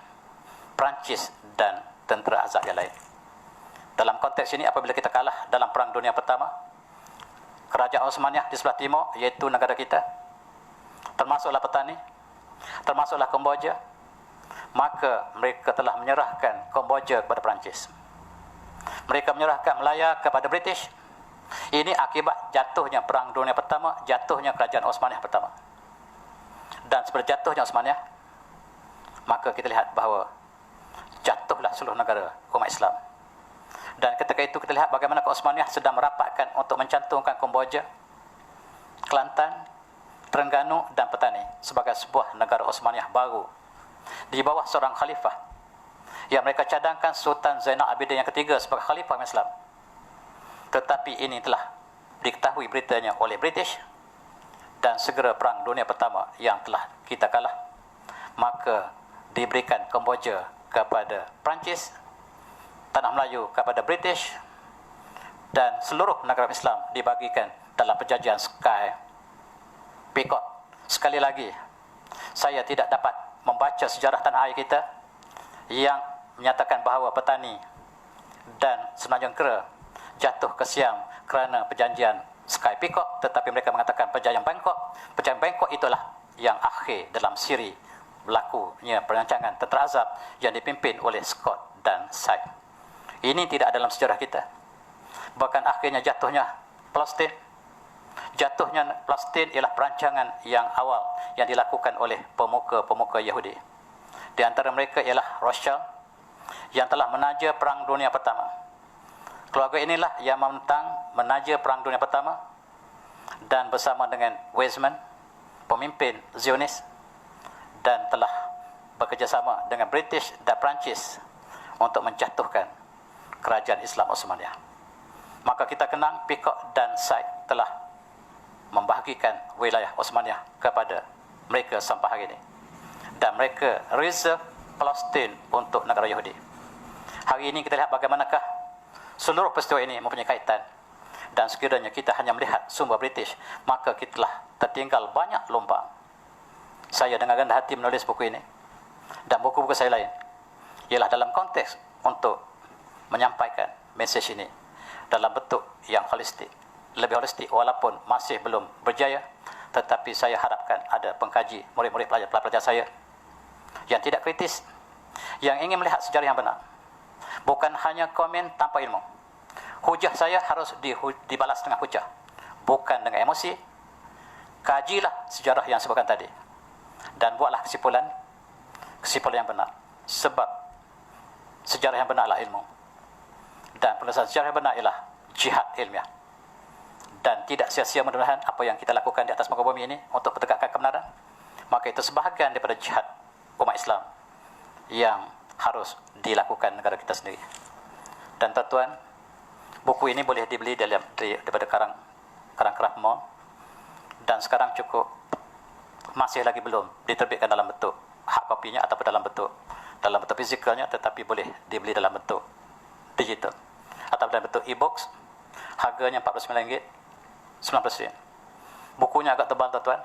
Perancis, dan tentera Azab yang lain. Dalam konteks ini, apabila kita kalah dalam Perang Dunia Pertama, Kerajaan Osmania di sebelah timur, iaitu negara kita, termasuklah Petani, termasuklah Kamboja, maka mereka telah menyerahkan Kamboja kepada Perancis. Mereka menyerahkan Melaya kepada British. Ini akibat jatuhnya Perang Dunia Pertama, jatuhnya Kerajaan Osmania pertama. Dan setelah jatuhnya Osmania, maka kita lihat bahawa jatuhlah seluruh negara umat Islam. Dan ketika itu kita lihat bagaimana Osmaniyah sedang merapatkan untuk mencantumkan Kamboja, Kelantan, Terengganu dan Petani sebagai sebuah negara Osmaniyah baru di bawah seorang khalifah yang mereka cadangkan Sultan Zainal Abidin yang ketiga sebagai khalifah Islam. Tetapi ini telah diketahui beritanya oleh British, dan segera Perang Dunia Pertama yang telah kita kalah, maka diberikan Kamboja kepada Perancis, Tanah Melayu kepada British, dan seluruh negara Islam dibagikan dalam perjanjian Sky-Picot. Sekali lagi, saya tidak dapat membaca sejarah tanah air kita yang menyatakan bahawa petani dan Semenanjung Kera jatuh ke Siam kerana perjanjian Sky-Picot, tetapi mereka mengatakan perjanjian Bangkok. Perjanjian Bangkok itulah yang akhir dalam siri berlakunya perancangan tentera azab yang dipimpin oleh Scott dan Sykes. Ini tidak dalam sejarah kita. Bahkan akhirnya jatuhnya Palestin. Jatuhnya Palestin ialah perancangan yang awal yang dilakukan oleh pemuka-pemuka Yahudi. Di antara mereka ialah Rothschild yang telah menaja Perang Dunia Pertama. Keluarga inilah yang menentang menaja Perang Dunia Pertama, dan bersama dengan Weizmann, pemimpin Zionis, dan telah bekerjasama dengan British dan Perancis untuk menjatuhkan kerajaan Islam Osmaniyah. Maka kita kenang Picot dan Sykes telah membahagikan wilayah Osmaniyah kepada mereka sampai hari ini, dan mereka reserve Palestin untuk negara Yahudi. Hari ini kita lihat bagaimanakah seluruh peristiwa ini mempunyai kaitan, dan sekiranya kita hanya melihat sumber British, maka kita telah tertinggal banyak lubang. Saya dengan rendah hati menulis buku ini, dan buku-buku saya lain ialah dalam konteks untuk menyampaikan mesej ini dalam bentuk yang holistik, lebih holistik, walaupun masih belum berjaya. Tetapi saya harapkan ada pengkaji, murid-murid pelajar-pelajar saya yang tidak kritis, yang ingin melihat sejarah yang benar, bukan hanya komen tanpa ilmu. Hujah saya harus dibalas dengan hujah, bukan dengan emosi. Kajilah sejarah yang sebutkan tadi dan buatlah kesimpulan yang benar, sebab sejarah yang benar adalah ilmu, dan penulisan sejarah yang benar ialah jihad ilmiah. Dan tidak sia-sia mudah-mudahan apa yang kita lakukan di atas muka bumi ini untuk menegakkan kebenaran, maka itu sebahagian daripada jihad umat Islam yang harus dilakukan negara kita sendiri. Dan tuan-tuan, buku ini boleh dibeli daripada Karang Mall, dan sekarang cukup, masih lagi belum diterbitkan dalam bentuk hard copy-nya ataupun dalam bentuk fizikalnya, tetapi boleh dibeli dalam bentuk digital atau dalam bentuk e-books. Harganya RM49.90. Bukunya agak tebal, tuan-tuan.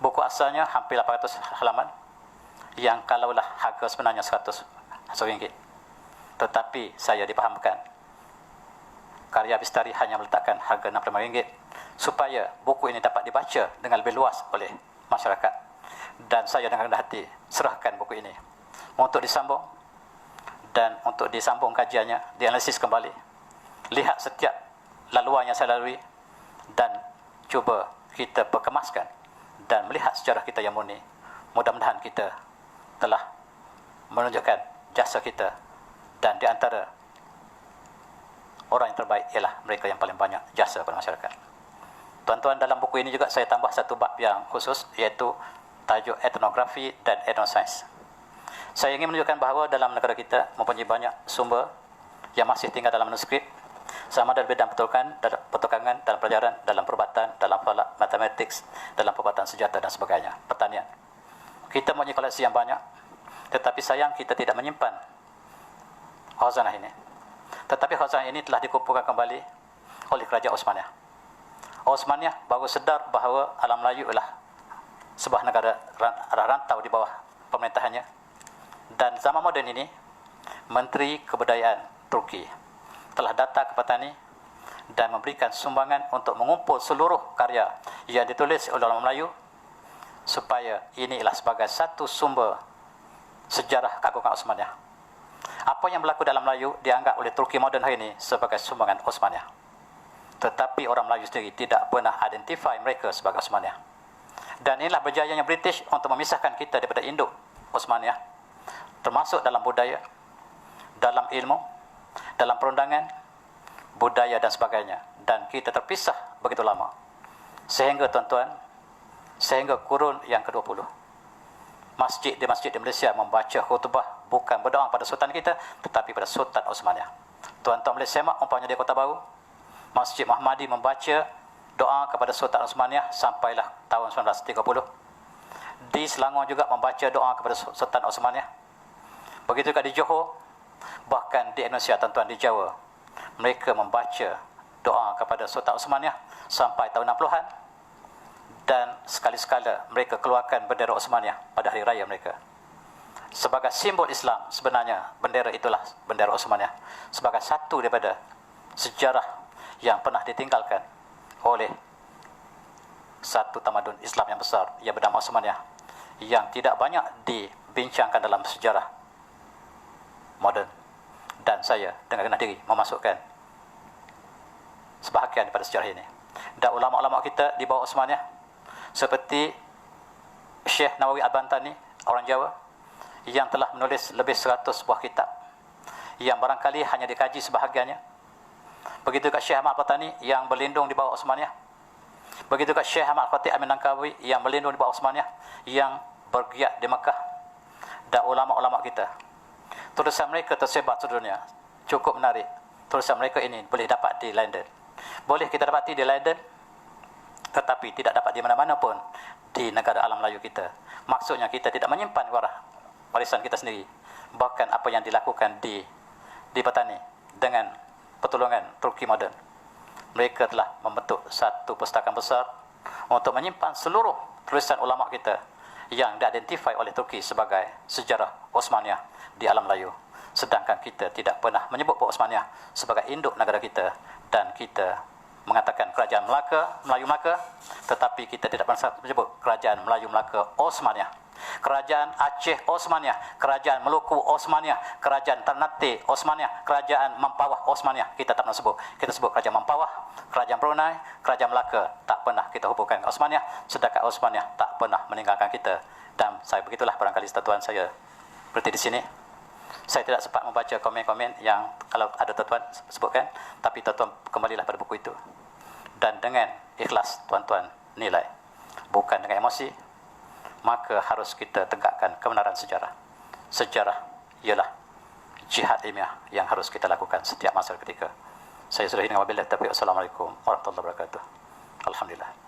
Buku asalnya hampir 800 halaman, yang kalaulah harga sebenarnya RM100. Tetapi saya dipahamkan Karya Bistari hanya meletakkan harga RM65 supaya buku ini dapat dibaca dengan lebih luas oleh masyarakat. Dan saya dengan rendah hati serahkan buku ini untuk disambung, dan untuk disambung kajiannya, dianalisis kembali, lihat setiap laluan yang saya lalui, dan cuba kita perkemaskan dan melihat sejarah kita yang murni. Mudah-mudahan kita telah menunjukkan jasa kita, dan di antara orang yang terbaik ialah mereka yang paling banyak jasa kepada masyarakat. Tuan-tuan, dalam buku ini juga saya tambah satu bab yang khusus, iaitu tajuk etnografi dan etnosains. Saya ingin menunjukkan bahawa dalam negara kita mempunyai banyak sumber yang masih tinggal dalam manuskrip, sama ada dalam pertukangan, dalam pelajaran, dalam perubatan, dalam falak, matematik, dalam perubatan senjata dan sebagainya, pertanian. Kita mempunyai koleksi yang banyak, tetapi sayang kita tidak menyimpan khazanah ini. Tetapi khazanah ini telah dikumpulkan kembali oleh kerajaan Osmaniyah. Osmaniyah baru sedar bahawa alam Melayu adalah sebuah negara rantau di bawah pemerintahannya. Dan zaman moden ini, Menteri Kebudayaan Turki telah datang ke petani dan memberikan sumbangan untuk mengumpul seluruh karya yang ditulis oleh ulama Melayu, supaya ini ialah sebagai satu sumber sejarah keagungan Osmaniyah. Apa yang berlaku dalam Melayu dianggap oleh Turki moden hari ini sebagai sumbangan Osmaniyah, tetapi orang Melayu sendiri tidak pernah identify mereka sebagai Osmaniyah. Dan inilah berjayanya British untuk memisahkan kita daripada induk Osmaniyah, termasuk dalam budaya, dalam ilmu, dalam perundangan, budaya dan sebagainya, dan kita terpisah begitu lama sehingga tuan-tuan, sehingga kurun yang ke-20 masjid di Malaysia membaca khutbah bukan berdoa pada sultan kita, tetapi pada Sultan Osmaniyah. Tuan-tuan boleh semak, umpamanya di Kota Baru, Masjid Muhammadi membaca doa kepada Sultan Osmaniyah sampailah tahun 1930. Di Selangor juga membaca doa kepada Sultan Osmaniyah. Begitu juga di Johor, bahkan di Indonesia tuan-tuan, di Jawa, mereka membaca doa kepada Sultan Osmaniyah sampai tahun 60-an, dan sekali-sekala mereka keluarkan bendera Osmaniyah pada hari raya mereka. Sebagai simbol Islam, sebenarnya bendera itulah bendera Osmaniyah, sebagai satu daripada sejarah yang pernah ditinggalkan oleh satu tamadun Islam yang besar yang bernama Osmaniyah, yang tidak banyak dibincangkan dalam sejarah moden. Dan saya dengan rendah diri memasukkan sebahagian daripada sejarah ini. Dan ulama-ulama kita di bawah Osmaniyah seperti Syekh Nawawi Al-Bantani, orang Jawa, yang telah menulis lebih 100 buah kitab yang barangkali hanya dikaji sebahagiannya. Begitu juga Syekh Ahmad Al-Fatani yang berlindung di bawah Osmaniyah. Begitu juga Syekh Ahmad Al-Khatib Amin Langkawi yang berlindung di bawah Osmaniyah, yang bergiat di Mekah. Dan ulama-ulama kita, tulisan mereka tersebar seluruh dunia. Cukup menarik. Tulisan mereka ini boleh dapat di London. Boleh kita dapati di London, tetapi tidak dapat di mana-mana pun di negara alam Melayu kita. Maksudnya kita tidak menyimpan warisan kita sendiri. Bahkan apa yang dilakukan di Patani dengan pertolongan Turki moden, mereka telah membentuk satu pustakaan besar untuk menyimpan seluruh tulisan ulama kita yang diidentifikasi oleh Turki sebagai sejarah Osmaniyah di alam Melayu. Sedangkan kita tidak pernah menyebut Osmaniyah sebagai induk negara kita, dan kita mengatakan kerajaan Melayu Melaka, tetapi kita tidak pernah menyebut kerajaan Melayu Melaka Osmaniyah. Kerajaan Aceh Osmaniyah, kerajaan Maluku Osmaniyah, kerajaan Ternate Osmaniyah, kerajaan Mempawah Osmaniyah, kita tak pernah sebut. Kita sebut kerajaan Mempawah, kerajaan Brunei, kerajaan Melaka, tak pernah kita hubungkan dengan Osmaniyah, sedangkan Osmaniyah tak pernah meninggalkan kita. Dan saya begitulah barangkali tuan saya berhenti di sini. Saya tidak sempat membaca komen-komen yang kalau ada tuan-tuan sebutkan, tapi tuan-tuan kembalilah pada buku itu. Dan dengan ikhlas tuan-tuan nilai, bukan dengan emosi, maka harus kita tegakkan kebenaran sejarah. Sejarah ialah jihad ilmiah yang harus kita lakukan setiap masa ketika. Saya sudah ini, wabillahi taufiq. Assalamualaikum warahmatullahi wabarakatuh. Alhamdulillah.